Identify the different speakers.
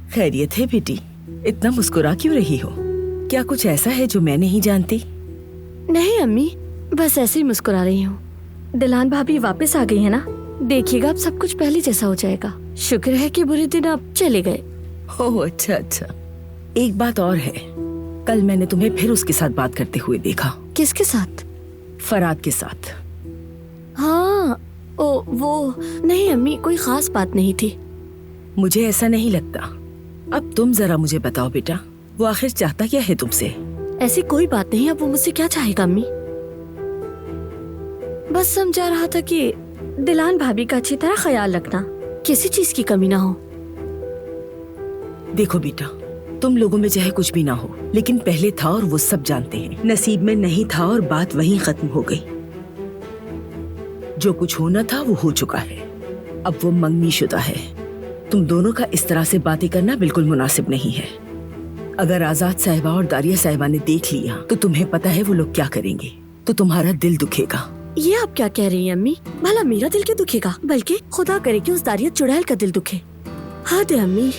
Speaker 1: खैरियत है बेटी? इतना मुस्कुरा क्यों रही हो? क्या कुछ ऐसा है जो मैं नहीं जानती?
Speaker 2: नहीं अम्मी, बस ऐसे ही मुस्कुरा रही हूँ। दिलान भाभी वापस आ गई है ना, देखिएगा अब सब कुछ पहले जैसा हो जाएगा। शुक्र है कि बुरे दिन अब चले गए।
Speaker 1: ओह अच्छा अच्छा। एक बात और है, कल मैंने तुम्हें फिर उसके साथ बात करते हुए देखा।
Speaker 2: किसके साथ?
Speaker 1: फराद के साथ।
Speaker 2: हाँ, वो नहीं अम्मी, कोई खास बात नहीं थी।
Speaker 1: मुझे ऐसा नहीं लगता। अब तुम जरा मुझे बताओ बेटा, वो आखिर चाहता क्या है तुमसे?
Speaker 2: ऐसी कोई बात नहीं, अब वो मुझसे क्या चाहेगा अम्मी? बस समझा रहा था कि दिलान भाभी का अच्छी तरह ख्याल रखना, किसी चीज की कमी ना हो।
Speaker 1: देखो बेटा, तुम लोगों में चाहे कुछ भी ना हो, लेकिन पहले था और वो सब जानते हैं। नसीब में नहीं था और बात वहीं खत्म हो गई। जो कुछ होना था वो हो चुका है। अब वो मंगनी शुदा है। तुम दोनों का इस तरह से बातें करना बिल्कुल मुनासिब नहीं है। अगर आजाद साहिबा और दारिया साहिबा ने देख लिया तो तुम्हें पता है वो लोग क्या करेंगे, तो तुम्हारा दिल दुखेगा।
Speaker 2: ये आप क्या कह रही हैं अम्मी? भला मेरा दिल क्यों दुखेगा, बल्कि खुदा करे कि उस दारिया चुड़ैल का दिल दुखे। हद है अम्मी।